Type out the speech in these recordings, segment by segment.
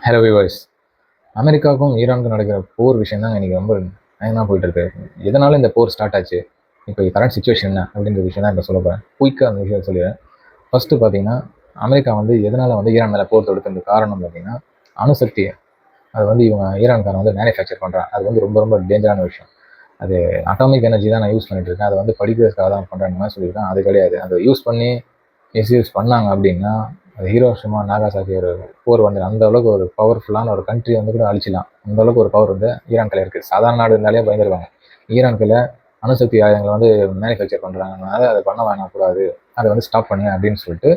Hello viewers. அமெரிக்காவுக்கும் ஈரானுக்கும் நடக்கிற போர் விஷயம் தான் இன்றைக்கி ரொம்ப பயங்கரமாக போயிட்டுருக்கு. எதனால இந்த போர் ஸ்டார்ட் ஆச்சு, இப்போ கரண்ட் சுச்சுவேஷன் என்ன அப்படின்ற விஷயம் தான் இப்போ சொல்ல போகிறேன். குயிக்காக அந்த விஷயம் சொல்லிடுறேன். ஃபஸ்ட்டு பார்த்தீங்கன்னா, அமெரிக்கா ஈரான் மேலே போர் தொடுத்தது காரணம் பார்த்தீங்கன்னா அணுசக்தி. அது இவங்க ஈரான்காரன் மேனுஃபேக்சர் பண்ணுறாங்க. அது ரொம்ப ரொம்ப டேஞ்சரான விஷயம். அது அட்டாமிக் எனர்ஜி தான் நான் யூஸ் பண்ணிட்டு இருக்கேன், அதை படிக்கிறதுக்காக தான் பண்ணுறேன் மாதிரி சொல்லியிருக்கேன். அது கிடையாது. அதை யூஸ் பண்ணி மிஸ்யூஸ் பண்ணாங்க அப்படின்னா அது ஹீரோஷிமா நாகாசாக்கி ஒரு போர் அந்த அளவுக்கு ஒரு பவர்ஃபுல்லான ஒரு கண்ட்ரி கூட அழிச்சிடலாம். அந்த அளவுக்கு ஒரு பவர் ஈரான்கில் இருக்குது. சாதாரண நாடு இருந்தாலே பயந்துருவாங்க. ஈரான்கில் அணுசக்தி ஆயுதங்களை மேனுஃபேக்சர் பண்ணுறாங்க. அதனால் அதை பண்ண வேணாக்கூடாது, அதை ஸ்டாப் பண்ணுங்க அப்படின்னு சொல்லிட்டு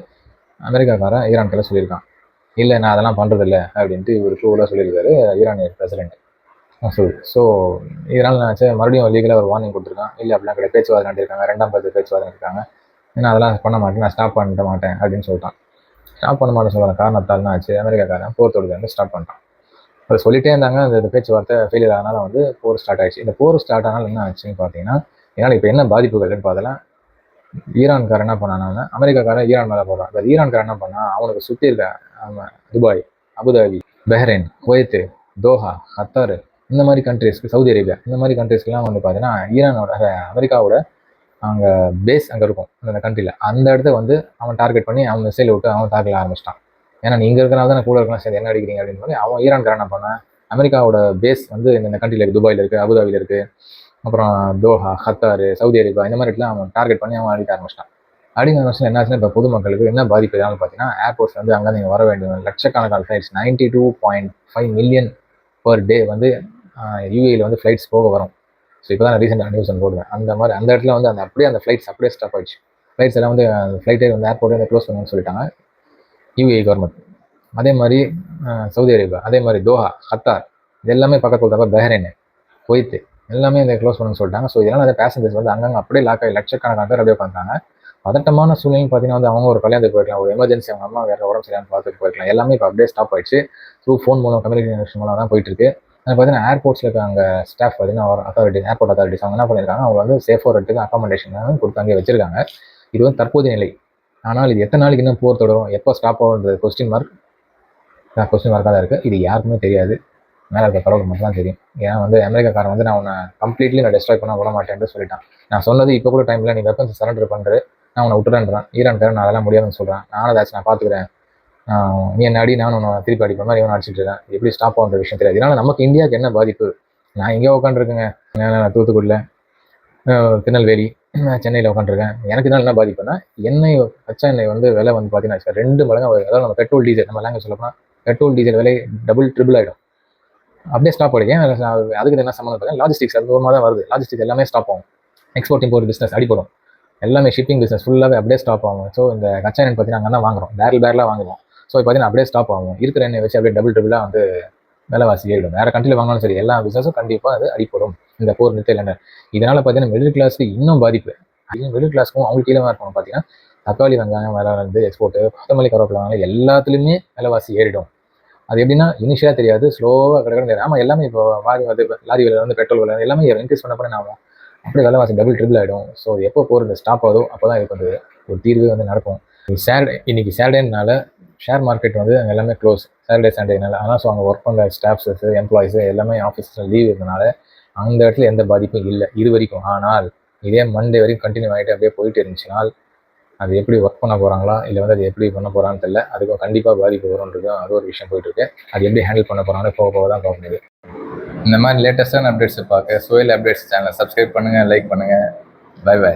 அமெரிக்காக்காரன் ஈரான்கில் சொல்லியிருக்கான். இல்லை, நான் அதெல்லாம் பண்ணுறதில்ல அப்படின்ட்டு இவர் ஷூவில் சொல்லியிருக்காரு ஈரானிய பிரசிடென்ட். ஸோ இதனால் நான் மறுபடியும் லீகலாக ஒரு வார்னிங் கொடுத்துருக்கான். இல்லை அப்படிலாம் கிடையாது, பேச்சுவார்த்தை நடத்திருக்காங்க, 2ஆம் பத்து பேச்சுவார்த்தை இருக்காங்க. ஏன்னா அதெல்லாம் பண்ண மாட்டேன், நான் ஸ்டாப் பண்ணிட மாட்டேன் அப்படின்னு சொல்லிட்டான். ஸ்டாப் பண்ண மாட்டேன் சொல்கிற காரணத்தால் தான் ஆச்சு, அமெரிக்காக்காரன் போர் தொடுத்து ஸ்டாப் பண்ணிட்டான். அதை சொல்லிட்டே இருந்தாங்க. அந்த பேச்சுவார்த்தை ஃபெயிலியர் ஆனால போர் ஸ்டார்ட் ஆயிடுச்சு. இந்த போர் ஸ்டார்ட் ஆனால் என்ன ஆச்சுன்னு பார்த்தீங்கன்னா, இதனால் இப்போ என்ன பாதிப்புகள்னு பார்த்தலாம். ஈரான்காரன் என்ன பண்ணானா, அமெரிக்காக்காரன் ஈரான் மேலே போடுறான். இப்போ ஈரான்காரன் என்ன பண்ணால், அவனுக்கு சுற்றி இருக்க Dubai, Abu Dhabi, Bahrain, Kuwait, Doha, Qatar, இந்த மாதிரி கண்ட்ரிஸ்க்கு, சவுதி அரேபியா, இந்த மாதிரி கண்ட்ரிஸ்க்குலாம் பார்த்தீங்கன்னா ஈரானோட அமெரிக்காவோட அங்கே பேஸ் அங்கே இருக்கும் அந்த கண்ட்ரியில். அந்த இடத்த அவன் டார்கெட் பண்ணி அவன் மிசைல் விட்டு அவன் தாக்கல ஆரம்பிச்சிட்டான். ஏன்னா நீங்கள் இருக்கிறனால தான் கூட இருக்கலாம், சரி என்ன அடிக்கிறீங்க அப்படின்னு சொல்லி அவன் ஈரான்காரன் என்ன பண்ணான், அமெரிக்காவோட பேஸ் இந்த கண்ட்ரியில் இருக்குது, துபாயில் இருக்குது, அபுதாபியில் இருக்குது, அப்புறம் தோஹா, கத்தார், சவுதி அரேபியா, இந்த மாதிரி இடத்துல அவன் டார்கெட் பண்ணி அவன் அடிக்க ஆரம்பிச்சிட்டான். அடிக்க ஆரம்பிச்சு என்ன ஆச்சுன்னா, இப்போ பொதுமக்களுக்கு என்ன பாதிப்பு எதாவது பார்த்தீங்கன்னா, ஏர்போர்ட்ஸ் அங்கே நீங்கள் வர வேண்டிய லட்சக்கணக்கான ஃப்ளைட்ஸ் 92.5 மில்லியன் பர் டே யூஏயில் ஃப்ளைட்ஸ் போக வரும். ஸோ இப்போ தான் ரீசெண்டாக நியூஸ் போடுவேன். அந்த மாதிரி அந்த இடத்துல அந்த ஃப்ளைட்ஸ் அப்படியே ஸ்டாப் ஆயிடுச்சு. ஃப்ளைட்ஸ் எல்லாம் அந்த ஃப்ளைட்டே ஏர்போர்ட்டே க்ளோஸ் பண்ணுன்னு சொல்லிட்டாங்க யூஏஇ கவர்மெண்ட். அதே மாதிரி சவுதி அரேபியா, அதே மாதிரி தோஹா, கத்தார், இது எல்லாமே பக்கத்தில் தவிர பஹ்ரைன், குவைத்து எல்லாமே க்ளோஸ் பண்ணுன்னு சொல்லிட்டாங்க. ஸோ இதெல்லாம் பேசஞ்சர்ஸ் அங்கங்கே அப்படியே லாக் ஆகி லட்சக்கணக்கான பேர் அப்படியே உட்காந்துட்டாங்க. பதட்டமான சூழ்நிலை பார்த்தீங்கன்னா அவங்க ஒரு கல்யாணத்துக்கு போயிருக்கலாம், ஒரு எமர்ஜென்சி அவங்க அம்மா வேறு உடம்பு சரியான பார்த்துட்டு போயிருக்கலாம். எல்லாமே இப்போ அப்படியே ஸ்டாப் ஆயிடுச்சு. த்ரூ ஃபோன் மூலம் கம்யூனிகேஷன் மூலம் தான் போயிட்டு இருக்கு. பார்த்தீங்கன்னா ஏர்போர்ட்ஸில் இருக்க அங்கே ஸ்டாஃப் பார்த்தீங்கன்னா ஏர்போர்ட் அத்தாரிட்டிஸ் அவங்க என்ன பண்ணியிருக்காங்க, அவங்க சேஃபாக இடத்துக்கு அக்காமடேஷன் கொடுத்து அங்கே வச்சிருக்காங்க. இது தற்போதைய நிலை. ஆனால் இது எத்தனை நாளைக்கு இன்னும் போர் தொடரும், எப்போ ஸ்டாப் ஆகுன்றது கொஸ்டின் மார்க்காக தான் இருக்குது. இது யாருக்குமே தெரியாது, மேலே இருக்க கடவுள் மட்டும் தான் தெரியும். ஏன்னா அமெரிக்காக்காரன் நான் உன்னை கம்ப்ளீட்லி நான் டெஸ்ட்ராய் பண்ண விட மாட்டேன்னு சொல்லிட்டான். நான் சொன்னது இப்போ கூட டைமில் நீ வெப்பன்ஸ் சரண்டர் பண்ணுறது, நான் உன்னை விட்டுறேன்றான். ஈரான்காரன் நான் அதெல்லாம் முடியாதுன்னு சொல்கிறேன். நானும் ஏதாச்சும் நான் பார்த்துக்கிறேன், நீ என்ன அடி, நான் உன்னை திருப்பி அடிக்கிற மாதிரி இவன் அடிச்சுட்டு இருக்கேன். எப்படி ஸ்டாப் ஆகுன்ற விஷயம் தெரியாது. இதனால் நமக்கு இந்தியாவுக்கு என்ன பாதிப்பு? நான் எங்கேயோ உட்காந்துருக்கேங்க, தூத்துக்குடியில், திருநெல்வேலி, சென்னையில் உட்காந்துருக்கேன். எனக்கு இதனால் என்ன பாதிப்புன்னா, எண்ணெய் கச்சா எண்ணெய் விலை பார்த்தீங்கன்னா 2 மடங்கு. அதாவது நம்ம பெட்ரோல் டீசல், நம்ம லாங்குவேஜ் சொல்லப்போனால் பெட்ரோல் டீசல் விலை டபுள் ட்ரிபிள் ஆகிடும். அப்படியே ஸ்டாப் ஆகிடும். ஏன் அதுக்கு என்ன சம்மந்தம் பார்த்தீங்கன்னா, லாஜிஸ்டிக்ஸ் அது ஒரு தான் வருது. லாஜிஸ்டிக்ஸ் எல்லாமே ஸ்டாப் ஆகும். எக்ஸ்போர்ட் இம்போர்ட் பிஸ்னஸ் அடிப்படும். எல்லாமே ஷிப்பிங் பிஸ்னஸ் ஃபுல்லாகவே அப்படியே ஸ்டாப் ஆகும். ஸோ இந்த கச்சா எண்ணெய் பார்த்தீங்கன்னா அங்கே தான் வாங்குறோம், பேரலாக வாங்குவோம். ஸோ இப்போ பார்த்தீங்கன்னா அப்படியே ஸ்டாப் ஆகும். இருக்கிற எண்ணெய் வச்சு அப்படியே டபுள் ட்ரிபிளாக விலைவாசி ஏறிடும். வேறு கண்ட்ரியில் வாங்கினாலும் சரி, எல்லா பிஸ்னஸும் கண்டிப்பாக அது அடிப்படும் இந்த போர் நிறுத்தம். இதனால் பார்த்தீங்கன்னா மிடில் கிளாஸுக்கு இன்னும் பாதிப்பு. மிடில் கிளாஸ்க்கும் அவங்களுக்கு கீழே இருக்கணும். பார்த்தீங்கன்னா தக்காளி வெங்காயம் விலை எக்ஸ்போர்ட்டு, கொத்தமல்லி கருவேப்பிலை எல்லாத்துலேயுமே விலைவாசி ஏறிடும். அது எப்படின்னா இனிஷியலாக தெரியாது, ஸ்லோவாக கிடக்கிறது தெரியாது. ஆமாம், எல்லாமே இப்போ லாரி விலை பெட்ரோல் விலை எல்லாமே இன்க்ரீஸ் பண்ண போனால் ஆகும், அப்படியே விலைவாசி டபுள் ட்ரிபிள் ஆகிடும். ஸோ எப்போ போகிறது ஸ்டாப் ஆகுதோ அப்போ தான் இதுக்கு ஒரு தீர்வு நடக்கும். இன்னைக்கு சேட்டர்டேனால ஷேர் மார்க்கெட் எல்லாமே க்ளோஸ், சாட்டர்டே சண்டேனால. ஆனால் ஸோ அங்கே ஒர்க் பண்ணுற ஸ்டாஃப்ஸு, எம்ப்ளாயிஸு எல்லாமே ஆஃபீஸில் லீவ் இருந்தனால அந்த இடத்துல எந்த பாதிப்பும் இல்லை இது வரைக்கும். ஆனால் இதே மண்டே வரைக்கும் கண்டினியூ ஆகிட்டு அப்படியே போயிட்டு இருந்துச்சுனால் அது எப்படி ஒர்க் பண்ண போகிறாங்களா, இல்லை அது எப்படி பண்ண போகிறான்னு தெரியல. அதுக்கும் கண்டிப்பாக பாதிப்பு வரும்ன்றது அது ஒரு விஷயம் போயிட்டுருக்கு. அது எப்படி ஹேண்டில் பண்ண போகிறாங்களோ போக தான் பார்க்க முடியுது. இந்த மாதிரி லேட்டஸ்டான அப்டேட்ஸை பார்க்க சோயல் அப்டேட்ஸ் சேனலை சப்ஸ்கிரைப் பண்ணுங்கள், லைக் பண்ணுங்கள். பை.